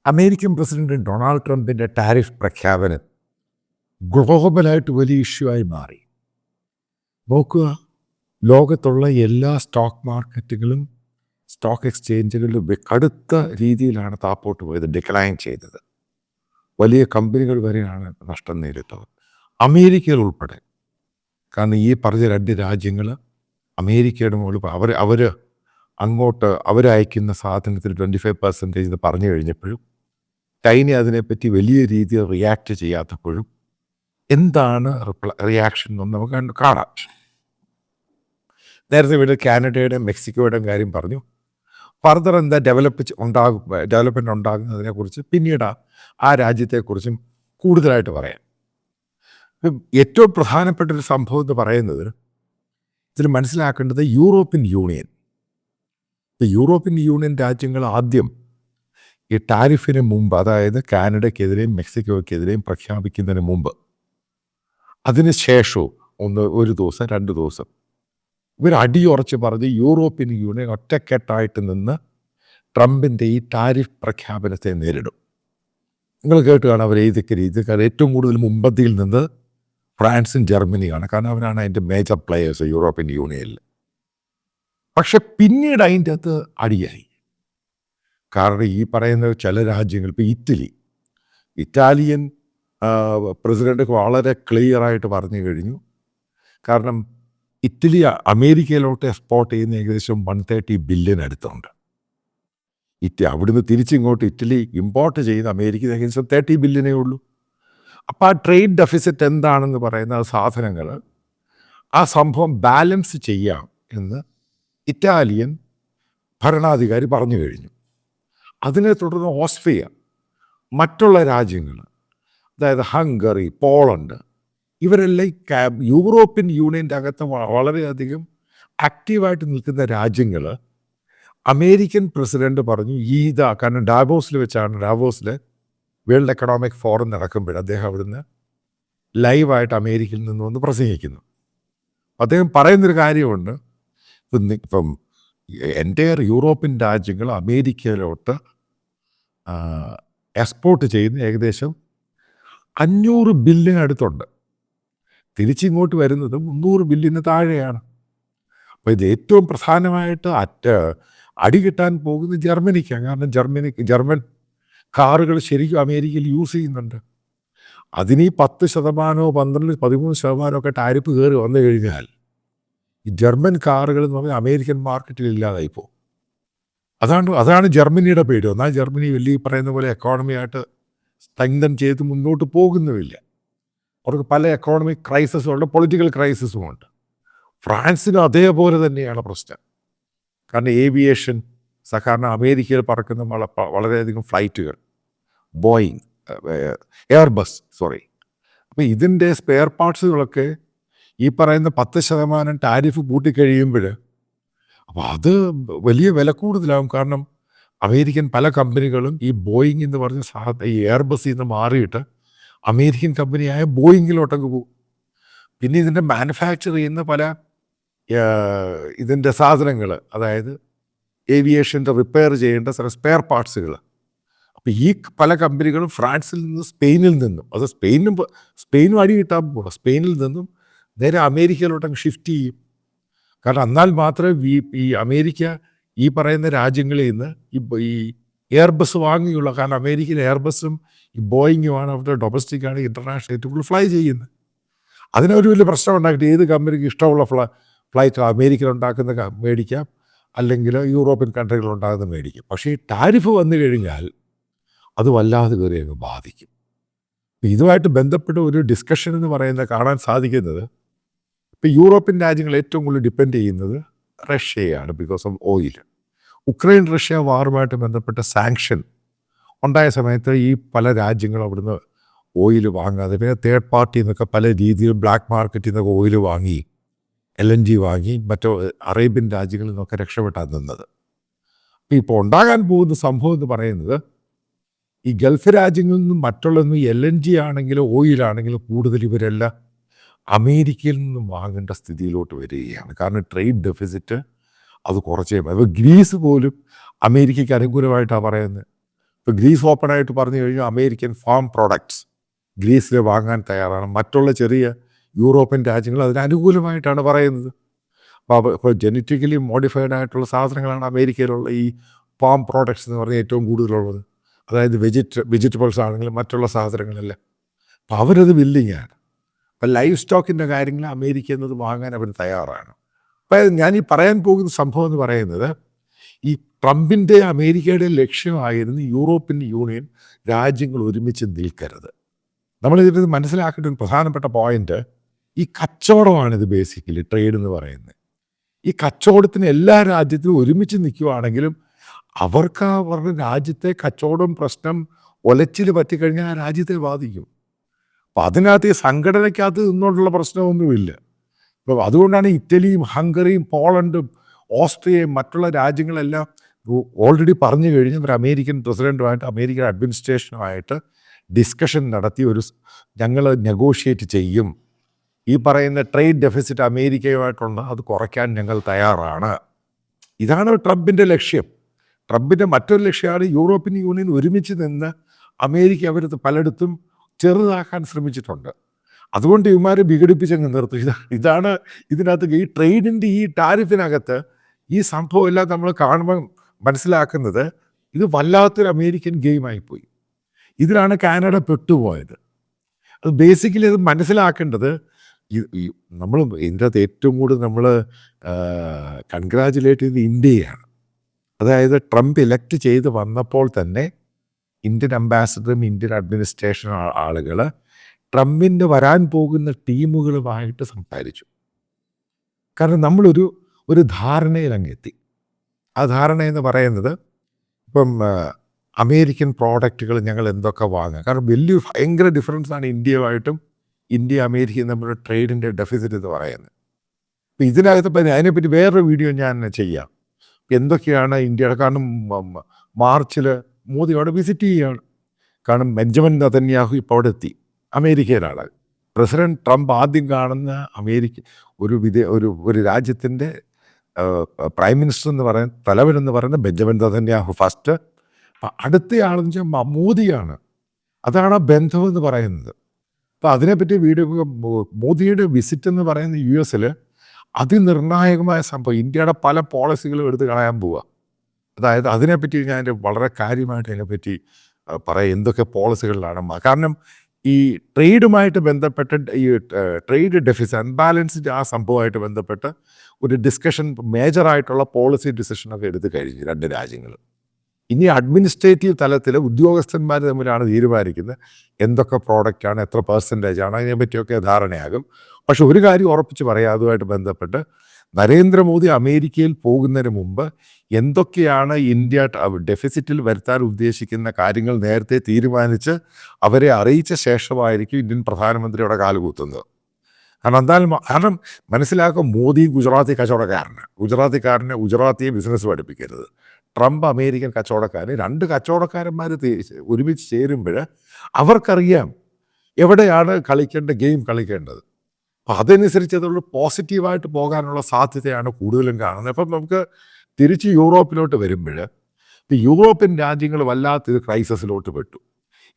American president Donald ട്രംപിൻ്റെ tariff പ്രഖ്യാപനം ഗ്ലോബലായിട്ട് വലിയ ഇഷ്യൂ ആയി മാറി. നോക്കുക, ലോകത്തുള്ള എല്ലാ സ്റ്റോക്ക് മാർക്കറ്റുകളും സ്റ്റോക്ക് എക്സ്ചേഞ്ചുകളിലും കടുത്ത രീതിയിലാണ് താപ്പോട്ട് പോയത്, ഡിക്ലൈൻ ചെയ്തത്. വലിയ കമ്പനികൾ വരെയാണ് നഷ്ടം നേരിട്ടത്, അമേരിക്കയിൽ ഉൾപ്പെടെ. കാരണം ഈ പറഞ്ഞ രണ്ട് രാജ്യങ്ങൾ അമേരിക്കയുടെ മുകളിൽ അവർ അങ്ങോട്ട് അവരയക്കുന്ന സാധനത്തിൽ 25% എന്ന് പറഞ്ഞു കഴിഞ്ഞപ്പോഴും ചൈന അതിനെപ്പറ്റി വലിയ രീതിയിൽ റിയാക്ട് ചെയ്യാത്തപ്പോഴും എന്താണ് റിയാക്ഷൻ എന്നൊന്നും നമുക്ക് കാണാം. നേരത്തെ ഇവിടെ കാനഡയുടെയും മെക്സിക്കോയുടെയും കാര്യം പറഞ്ഞു. ഫർദർ എന്താ ഡെവലപ്മെൻറ്റ് ഉണ്ടാകുന്നതിനെക്കുറിച്ച് പിന്നീട് ആ രാജ്യത്തെക്കുറിച്ചും കൂടുതലായിട്ട് പറയാം. ഏറ്റവും പ്രധാനപ്പെട്ടൊരു സംഭവം എന്ന് പറയുന്നത്, ഇതിൽ മനസ്സിലാക്കേണ്ടത് യൂറോപ്യൻ യൂണിയൻ രാജ്യങ്ങൾ ആദ്യം ഈ ടാരിഫിന് മുമ്പ്, അതായത് കാനഡയ്ക്കെതിരെയും മെക്സിക്കോയ്ക്കെതിരെയും പ്രഖ്യാപിക്കുന്നതിന് മുമ്പ്, അതിന് ശേഷവും ഒരു ദിവസം 2 ദിവസം ഇവർ അടിയുറച്ച് പറഞ്ഞ് യൂറോപ്യൻ യൂണിയൻ ഒറ്റക്കെട്ടായിട്ട് നിന്ന് ട്രംപിൻ്റെ ഈ ടാരിഫ് പ്രഖ്യാപനത്തെ നേരിടും. നിങ്ങൾ കേട്ട് കാണാം അവർ ഏതൊക്കെ രീതി. കാരണം ഏറ്റവും കൂടുതൽ മുമ്പന്തിയിൽ നിന്ന് ഫ്രാൻസും ജർമ്മനിയാണ്. കാരണം അവരാണ് അതിൻ്റെ മേജർ പ്ലെയേഴ്സ് യൂറോപ്യൻ യൂണിയനിൽ. പക്ഷെ പിന്നീട് അതിൻ്റെ അകത്ത് അടിയായി. കാരണം ഈ പറയുന്ന ചില രാജ്യങ്ങൾ, ഇപ്പോൾ ഇറ്റാലിയൻ പ്രസിഡന്റ് വളരെ ക്ലിയറായിട്ട് പറഞ്ഞു കഴിഞ്ഞു. കാരണം ഇറ്റലി അമേരിക്കയിലോട്ട് എക്സ്പോർട്ട് ചെയ്യുന്ന ഏകദേശം 130 ബില്യൺ അടുത്തുണ്ട്. അവിടുന്ന് തിരിച്ചിങ്ങോട്ട് ഇറ്റലി ഇമ്പോർട്ട് ചെയ്യുന്ന അമേരിക്ക ഏകദേശം 30 ബില്യണേ ഉള്ളൂ. അപ്പോൾ ആ ട്രേഡ് ഡെഫിസിറ്റ് എന്താണെന്ന് പറയുന്ന സാധനങ്ങൾ, ആ സംഭവം ബാലൻസ് ചെയ്യാം എന്ന് ഇറ്റാലിയൻ ഭരണാധികാരി പറഞ്ഞു കഴിഞ്ഞു. അതിനെ തുടർന്ന് ഓസ്ട്രിയ, മറ്റുള്ള രാജ്യങ്ങൾ, അതായത് ഹംഗറി, പോളണ്ട്, ഇവരെല്ലാം യൂറോപ്യൻ യൂണിയൻ്റെ അകത്ത് വളരെയധികം ആക്റ്റീവായിട്ട് നിൽക്കുന്ന രാജ്യങ്ങൾ അമേരിക്കൻ പ്രസിഡന്റ് പറഞ്ഞു കാരണം ഡാവോസിൽ വേൾഡ് എക്കണോമിക് ഫോറം നടക്കുമ്പോൾ അദ്ദേഹം അവിടുന്ന് ലൈവായിട്ട് അമേരിക്കയിൽ നിന്ന് വന്ന് പ്രസംഗിക്കുന്നു. അദ്ദേഹം പറയുന്നൊരു കാര്യമുണ്ട്, ഇപ്പം എൻ്റയർ യൂറോപ്യൻ രാജ്യങ്ങൾ അമേരിക്കയിലോട്ട് എക്സ്പോർട്ട് ചെയ്യുന്ന ഏകദേശം 500 ബില്യൺ അടുത്തുണ്ട്. തിരിച്ചിങ്ങോട്ട് വരുന്നത് 300 ബില്യന് താഴെയാണ്. അപ്പോൾ ഇത് ഏറ്റവും പ്രധാനമായിട്ട് അടി കിട്ടാൻ പോകുന്നത് ജർമ്മനിക്കാണ്. കാരണം ജർമ്മൻ കാറുകൾ ശരിക്കും അമേരിക്കയിൽ യൂസ് ചെയ്യുന്നുണ്ട്. അതിന് ഈ 10%, 12%, 13% ഒക്കെ ടാരിഫ് കയറി വന്നു കഴിഞ്ഞാൽ ഈ ജർമ്മൻ കാറുകൾ എന്ന് പറഞ്ഞാൽ അമേരിക്കൻ മാർക്കറ്റിൽ ഇല്ലാതായി പോകും. അതാണ് ജർമ്മനിയുടെ പേടി. എന്നാൽ ജർമ്മനി വലിയ പറയുന്ന പോലെ എക്കോണമിയായിട്ട് സ്ട്രെങ്തൻ ചെയ്ത് മുന്നോട്ട് പോകുന്നുമില്ല. അവർക്ക് പല എക്കോണമിക് ക്രൈസിസും ഉണ്ട്, പൊളിറ്റിക്കൽ ക്രൈസിസും ഉണ്ട്. ഫ്രാൻസിനും അതേപോലെ തന്നെയാണ് പ്രശ്നം. കാരണം ഏവിയേഷൻ, കാരണം അമേരിക്കയിൽ പറക്കുന്ന വളരെയധികം ഫ്ലൈറ്റുകൾ, ബോയിങ്, എയർബസ്, അപ്പോൾ ഇതിൻ്റെ സ്പെയർ പാർട്സുകളൊക്കെ ഈ പറയുന്ന 10% ടാരിഫ് കൂട്ടിക്കഴിയുമ്പോൾ അപ്പോൾ അത് വലിയ വില കൂടുതലാകും. കാരണം അമേരിക്കൻ പല കമ്പനികളും ഈ ബോയിങ് എന്ന് പറഞ്ഞ ഈ എയർബസിൽ നിന്ന് മാറിയിട്ട് അമേരിക്കൻ കമ്പനിയായ ബോയിങ്ങിലോട്ടൊക്കെ പോകും. പിന്നെ ഇതിൻ്റെ മാനുഫാക്ചർ ചെയ്യുന്ന പല ഇതിൻ്റെ സാധനങ്ങൾ, അതായത് ഏവിയേഷൻ്റെ റിപ്പയർ ചെയ്യേണ്ട ചില സ്പെയർ പാർട്സുകൾ, അപ്പോൾ ഈ പല കമ്പനികളും ഫ്രാൻസിൽ നിന്ന് സ്പെയിനിൽ നിന്നും, അത് സ്പെയിനും അടി കിട്ടാൻ പോകണം, സ്പെയിനിൽ നിന്നും നേരെ അമേരിക്കയിലോട്ടങ്ങ് ഷിഫ്റ്റ് ചെയ്യും. കാരണം എന്നാൽ മാത്രമേ ഈ അമേരിക്ക ഈ പറയുന്ന രാജ്യങ്ങളിൽ നിന്ന് ഈ എയർബസ് വാങ്ങിയുള്ളൂ. കാരണം അമേരിക്കൻ എയർബസും ഈ ബോയിങ്ങുമാണ് അവരുടെ ഡൊമസ്റ്റിക്കാണ് ഇൻ്റർനാഷണൽ ഏറ്റവും കൂടുതൽ ഫ്ലൈ ചെയ്യുന്നത്. അതിനൊരു വലിയ പ്രശ്നം ഉണ്ടാക്കിയിട്ട് ഏത് കമ്പനിക്ക് ഇഷ്ടമുള്ള ഫ്ലൈറ്റ് അമേരിക്കയിൽ ഉണ്ടാക്കുന്ന മേടിക്കാം, അല്ലെങ്കിൽ യൂറോപ്യൻ കൺട്രികൾ ഉണ്ടാകുന്ന മേടിക്കാം. പക്ഷേ ഈ ടാരിഫ് വന്നു കഴിഞ്ഞാൽ അത് വല്ലാതെ കയറി അങ്ങ് ബാധിക്കും. ഇതുമായിട്ട് ബന്ധപ്പെട്ട ഒരു ഡിസ്കഷൻ എന്ന് പറയുന്നത് കാണാൻ സാധിക്കുന്നത്, ഇപ്പോൾ യൂറോപ്യൻ രാജ്യങ്ങൾ ഏറ്റവും കൂടുതൽ ഡിപ്പെൻഡ് ചെയ്യുന്നത് റഷ്യയാണ്, because of oil. Ukraine Russia വാറുമായിട്ട് ബന്ധപ്പെട്ട സാങ്ഷൻ ഉണ്ടായ സമയത്ത് ഈ പല രാജ്യങ്ങളും അവിടുന്ന് ഓയിൽ വാങ്ങാതെ, പിന്നെ തേർഡ് പാർട്ടി എന്നൊക്കെ പല രീതിയിൽ ബ്ലാക്ക് മാർക്കറ്റിൽ നിന്നൊക്കെ ഓയിൽ വാങ്ങി, LNG വാങ്ങി മറ്റോ അറേബ്യൻ രാജ്യങ്ങളിൽ നിന്നൊക്കെ രക്ഷപ്പെട്ടാൻ നിന്നത്. ഇപ്പോൾ ഉണ്ടാകാൻ പോകുന്ന സംഭവം എന്ന് പറയുന്നത്, ഈ ഗൾഫ് രാജ്യങ്ങളിൽ നിന്നും മറ്റുള്ളതൊന്നും LNG ആണെങ്കിലും ഓയിലാണെങ്കിലും കൂടുതൽ ഇവരെല്ലാം അമേരിക്കയിൽ നിന്നും വാങ്ങേണ്ട സ്ഥിതിയിലോട്ട് വരികയാണ്. കാരണം ട്രേഡ് ഡെഫിസിറ്റ് അത് കുറച്ചേ. അപ്പോൾ ഗ്രീസ് പോലും അമേരിക്കയ്ക്ക് അനുകൂലമായിട്ടാണ് പറയുന്നത്. ഇപ്പോൾ ഗ്രീസ് ഓപ്പണായിട്ട് പറഞ്ഞു കഴിഞ്ഞാൽ അമേരിക്കൻ ഫാം പ്രോഡക്ട്സ് ഗ്രീസിൽ വാങ്ങാൻ തയ്യാറാണ്. മറ്റുള്ള ചെറിയ യൂറോപ്യൻ രാജ്യങ്ങൾ അതിന് അനുകൂലമായിട്ടാണ് പറയുന്നത്. അപ്പോൾ ജനറ്റിക്കലി മോഡിഫൈഡ് ആയിട്ടുള്ള സാധനങ്ങളാണ് അമേരിക്കയിലുള്ള ഈ ഫാം പ്രോഡക്ട്സ് എന്ന് പറഞ്ഞാൽ ഏറ്റവും കൂടുതലുള്ളത്. അതായത് വെജിറ്റബിൾസ് ആണെങ്കിലും മറ്റുള്ള സാധനങ്ങളെല്ലാം. അപ്പോൾ അവരത് വില്ലിങ്ങാണ്. അപ്പം ലൈഫ് സ്റ്റോക്കിൻ്റെ കാര്യങ്ങൾ അമേരിക്ക എന്നത് വാങ്ങാൻ അവർ തയ്യാറാണ്. അപ്പം ഞാൻ ഈ പറയാൻ പോകുന്ന സംഭവം എന്ന് പറയുന്നത്, ഈ ട്രംപിൻ്റെ അമേരിക്കയുടെ ലക്ഷ്യമായിരുന്നു യൂറോപ്യൻ യൂണിയൻ രാജ്യങ്ങൾ ഒരുമിച്ച് നിൽക്കരുത്. നമ്മളിതിൽ മനസ്സിലാക്കേണ്ട ഒരു പ്രധാനപ്പെട്ട പോയിന്റ്, ഈ കച്ചവടമാണിത്. ബേസിക്കലി ട്രേഡ് എന്ന് പറയുന്നത്, ഈ കച്ചവടത്തിന് എല്ലാ രാജ്യത്തിനും ഒരുമിച്ച് നിൽക്കുകയാണെങ്കിലും അവർക്ക് അവരുടെ രാജ്യത്തെ കച്ചവടം പ്രശ്നം ഒലച്ചിൽ പറ്റിക്കഴിഞ്ഞാൽ ആ രാജ്യത്തെ ബാധിക്കും. അപ്പം അതിനകത്ത് ഈ സംഘടനയ്ക്കകത്ത് നിന്നുകൊണ്ടുള്ള പ്രശ്നമൊന്നുമില്ല. അപ്പോൾ അതുകൊണ്ടാണ് ഇറ്റലിയും ഹംഗറിയും പോളണ്ടും ഓസ്ട്രിയയും മറ്റുള്ള രാജ്യങ്ങളെല്ലാം ഓൾറെഡി പറഞ്ഞു കഴിഞ്ഞ് ഒരു അമേരിക്കൻ പ്രസിഡൻറ്റുമായിട്ട് അമേരിക്കൻ അഡ്മിനിസ്ട്രേഷനുമായിട്ട് ഡിസ്കഷൻ നടത്തി ഞങ്ങൾ നെഗോഷിയേറ്റ് ചെയ്യും, ഈ പറയുന്ന ട്രേഡ് ഡെഫിസിറ്റ് അമേരിക്കയുമായിട്ടുണ്ട്, അത് കുറയ്ക്കാൻ ഞങ്ങൾ തയ്യാറാണ്. ഇതാണ് ട്രംപിൻ്റെ ലക്ഷ്യം. ട്രംപിൻ്റെ മറ്റൊരു ലക്ഷ്യമാണ് യൂറോപ്യൻ യൂണിയൻ ഒരുമിച്ച് നിന്ന് അമേരിക്ക അവരത് പലയിടത്തും ചെറുതാക്കാൻ ശ്രമിച്ചിട്ടുണ്ട്. അതുകൊണ്ട് ഇവന്മാരെ വിഘടിപ്പിച്ചങ്ങ് നിർത്തും. ഇതാണ് ഇതിനകത്ത് ഈ ട്രേഡിൻ്റെ ഈ ടാരിഫിനകത്ത് ഈ സംഭവം എല്ലാം നമ്മൾ കാണുമ്പോൾ മനസ്സിലാക്കുന്നത്, ഇത് വല്ലാത്തൊരു അമേരിക്കൻ ഗെയിമായിപ്പോയി. ഇതിലാണ് കാനഡ പെട്ടുപോയത്. അത് ബേസിക്കലി അത് മനസ്സിലാക്കേണ്ടത്, നമ്മൾ ഇതിൻ്റെ അകത്ത് ഏറ്റവും കൂടുതൽ നമ്മൾ കൺഗ്രാജുലേറ്റ് ചെയ്ത് ഇന്ത്യയാണ്. അതായത് ട്രംപ് ഇലക്ട് ചെയ്ത് വന്നപ്പോൾ തന്നെ ഇന്ത്യൻ അംബാസഡറും ഇന്ത്യൻ അഡ്മിനിസ്ട്രേഷൻ ആളുകൾ ട്രംപിൻ്റെ വരാൻ പോകുന്ന ടീമുകളുമായിട്ട് സംസാരിച്ചു. കാരണം നമ്മളൊരു ധാരണയിൽ അങ്ങെത്തി. ആ ധാരണ എന്ന് പറയുന്നത്, ഇപ്പം അമേരിക്കൻ പ്രോഡക്റ്റുകൾ ഞങ്ങൾ എന്തൊക്കെ വാങ്ങാം. കാരണം ഭയങ്കര ഡിഫറൻസാണ് ഇന്ത്യയുമായിട്ടും ഇന്ത്യ അമേരിക്കയും തമ്മിലുള്ള ട്രേഡിൻ്റെ ഡെഫിസിറ്റ് എന്ന് പറയുന്നത്. അപ്പം ഇതിനകത്ത് അതിനെപ്പറ്റി വേറൊരു വീഡിയോ ഞാൻ ചെയ്യാം. എന്തൊക്കെയാണ് ഇന്ത്യയുടെ, കാരണം മാർച്ചിൽ മോദി അവിടെ വിസിറ്റ് ചെയ്യുകയാണ്. കാരണം ബെഞ്ചമിൻ നെതന്യാഹു ഇപ്പോൾ അവിടെ എത്തി, അമേരിക്കയിലാണ്. പ്രസിഡന്റ് ട്രംപ് ആദ്യം കാണുന്ന ഒരു രാജ്യത്തിൻ്റെ പ്രൈം മിനിസ്റ്റർ എന്ന് പറയുന്ന തലവനെന്ന് പറയുന്ന ബെഞ്ചമിൻ നെതന്യാഹു ഫസ്റ്റ്. അടുത്തയാളെന്ന് വെച്ചാൽ മോദിയാണ്. അതാണ് ആ ബന്ധമെന്ന് പറയുന്നത്. അപ്പോൾ അതിനെപ്പറ്റി വീഡിയോ, മോദിയുടെ വിസിറ്റ് എന്ന് പറയുന്ന US അതിനിർണായകമായ സംഭവം, ഇന്ത്യയുടെ പല പോളിസികളും എടുത്ത് കളയാൻ പോവുക. അതായത് അതിനെപ്പറ്റി ഞാൻ വളരെ കാര്യമായിട്ട് അതിനെപ്പറ്റി പറയാം, എന്തൊക്കെ പോളിസികളിലാണ്. കാരണം ഈ ട്രേഡുമായിട്ട് ബന്ധപ്പെട്ട് ഈ ട്രേഡ് ഡെഫിസിറ്റ് അൺബാലൻസ്ഡ് ആ സംഭവമായിട്ട് ബന്ധപ്പെട്ട് ഒരു ഡിസ്കഷൻ, മേജറായിട്ടുള്ള പോളിസി ഡിസിഷനൊക്കെ എടുത്ത് കഴിഞ്ഞു രണ്ട് രാജ്യങ്ങൾ. ഇനി അഡ്മിനിസ്ട്രേറ്റീവ് തലത്തിൽ ഉദ്യോഗസ്ഥന്മാർ തമ്മിലാണ് തീരുമാനിക്കുന്നത് എന്തൊക്കെ പ്രോഡക്റ്റാണ്, എത്ര പെർസെൻറ്റേജാണ്, അതിനെപ്പറ്റിയൊക്കെ ധാരണയാകും. പക്ഷെ ഒരു കാര്യം ഉറപ്പിച്ച് പറയാം, അതുമായിട്ട് ബന്ധപ്പെട്ട് നരേന്ദ്രമോദി അമേരിക്കയിൽ പോകുന്നതിന് മുമ്പ് എന്തൊക്കെയാണ് ഇന്ത്യ ഡെഫിസിറ്റിൽ വരുത്താൻ ഉദ്ദേശിക്കുന്ന കാര്യങ്ങൾ നേരത്തെ തീരുമാനിച്ച് അവരെ അറിയിച്ച ശേഷമായിരിക്കും ഇന്ത്യൻ പ്രധാനമന്ത്രി അവിടെ കാലുകൂത്തുന്നത്. കാരണം മനസ്സിലാക്കും, മോദി ഗുജറാത്തി കച്ചവടക്കാരന്, ഗുജറാത്തിയെ ബിസിനസ് പഠിപ്പിക്കരുത്. ട്രംപ് അമേരിക്കൻ കച്ചവടക്കാരൻ, രണ്ട് കച്ചവടക്കാരന്മാർ ഒരുമിച്ച് ചേരുമ്പോൾ അവർക്കറിയാം എവിടെയാണ് ഗെയിം കളിക്കേണ്ടത്. അപ്പം അതനുസരിച്ച് അതുള്ള പോസിറ്റീവായിട്ട് പോകാനുള്ള സാധ്യതയാണ് കൂടുതലും കാണുന്നത്. അപ്പം നമുക്ക് തിരിച്ച് യൂറോപ്പിലോട്ട് വരുമ്പോൾ, ഇപ്പം യൂറോപ്യൻ രാജ്യങ്ങൾ വല്ലാത്തൊരു ക്രൈസിസിലോട്ട് പെട്ടു.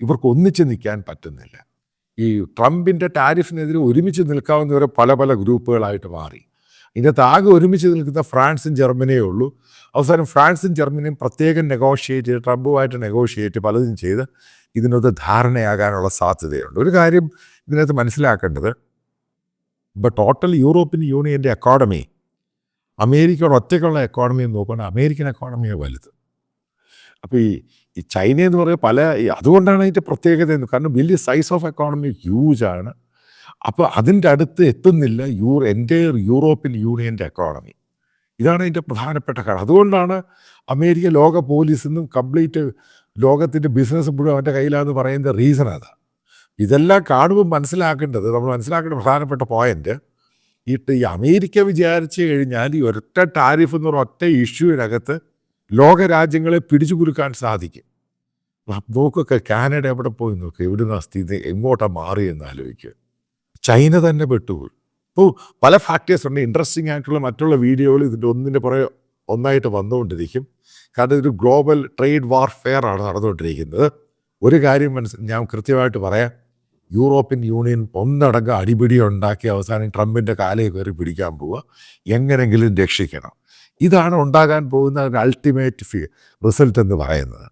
ഇവർക്ക് ഒന്നിച്ച് നിൽക്കാൻ പറ്റുന്നില്ല. ഈ ട്രംപിൻ്റെ ടാരിഫിനെതിരെ ഒരുമിച്ച് നിൽക്കാവുന്നവരെ പല ഗ്രൂപ്പുകളായിട്ട് മാറി. ഇതിനകത്ത് ആകെ ഒരുമിച്ച് നിൽക്കുന്ന ഫ്രാൻസും ജർമ്മനിയേ ഉള്ളൂ. അവസാനം ഫ്രാൻസും ജർമ്മനിയും പ്രത്യേകം നെഗോഷിയേറ്റ് ചെയ്ത്, ട്രംപുമായിട്ട് നെഗോഷിയേറ്റ് പലതും ചെയ്ത് ഇതിനകത്ത് ധാരണയാകാനുള്ള സാധ്യതയുണ്ട്. ഒരു കാര്യം ഇതിനകത്ത് മനസ്സിലാക്കേണ്ടത്, ഇപ്പോൾ ടോട്ടൽ യൂറോപ്യൻ യൂണിയൻ്റെ എക്കോണമി അമേരിക്കയുടെ ഒറ്റയ്ക്കുള്ള എക്കോണമി നോക്കുകയാണെങ്കിൽ അമേരിക്കൻ എക്കോണമിയെ വലുത്. അപ്പോൾ ഈ ചൈന എന്ന് പറയുക അതുകൊണ്ടാണ് അതിൻ്റെ പ്രത്യേകത. കാരണം വലിയ സൈസ് ഓഫ് എക്കോണമി ഹ്യൂജാണ്. അപ്പോൾ അതിൻ്റെ അടുത്ത് എത്തുന്നില്ല എൻ്റയർ യൂറോപ്യൻ യൂണിയൻ്റെ എക്കോണമി. ഇതാണ് അതിൻ്റെ പ്രധാനപ്പെട്ട കാര്യം. അതുകൊണ്ടാണ് അമേരിക്ക ലോക പോലീസിൽ നിന്നും കംപ്ലീറ്റ് ലോകത്തിൻ്റെ ബിസിനസ് മുഴുവൻ അവൻ്റെ കയ്യിലാണെന്ന് പറയുന്ന റീസൺ അതാണ്. ഇതെല്ലാം കാണുമ്പോൾ നമ്മൾ മനസ്സിലാക്കേണ്ട പ്രധാനപ്പെട്ട പോയിന്റ്, ഈ അമേരിക്ക വിചാരിച്ചു കഴിഞ്ഞാൽ ഈ ഒരൊറ്റ ടാരിഫ് എന്നൊരു ഒറ്റ ഇഷ്യൂവിനകത്ത് ലോകരാജ്യങ്ങളെ പിടിച്ചു കുലുക്കാൻ സാധിക്കും. നോക്കൊക്കെ കാനഡ എവിടെ പോയി നോക്കുക, എവിടുന്ന സ്ഥിതി എങ്ങോട്ടാണ് മാറിയെന്ന് ആലോചിക്കുക. ചൈന തന്നെ പെട്ടുപോയി. ഇപ്പോൾ പല ഫാക്ടേഴ്സ് ഉണ്ട്. ഇൻട്രസ്റ്റിംഗ് ആയിട്ടുള്ള മറ്റുള്ള വീഡിയോകൾ ഇതിൻ്റെ ഒന്നിൻ്റെ പുറകെ ഒന്നായിട്ട് വന്നുകൊണ്ടിരിക്കും. കാരണം ഒരു ഗ്ലോബൽ ട്രേഡ് വാർഫെയർ ആണ് നടന്നുകൊണ്ടിരിക്കുന്നത്. ഒരു കാര്യം ഞാൻ കൃത്യമായിട്ട് പറയാം, യൂറോപ്യൻ യൂണിയൻ ഒന്നടങ്കം അടിപിടി ഉണ്ടാക്കി അവസാനം ട്രംപിൻ്റെ കാലയിൽ കയറി പിടിക്കാൻ പോവുക, എങ്ങനെങ്കിലും രക്ഷിക്കണം. ഇതാണ് ഉണ്ടാകാൻ പോകുന്ന ഒരു അൾട്ടിമേറ്റ് റിസൾട്ട് എന്ന് പറയുന്നത്.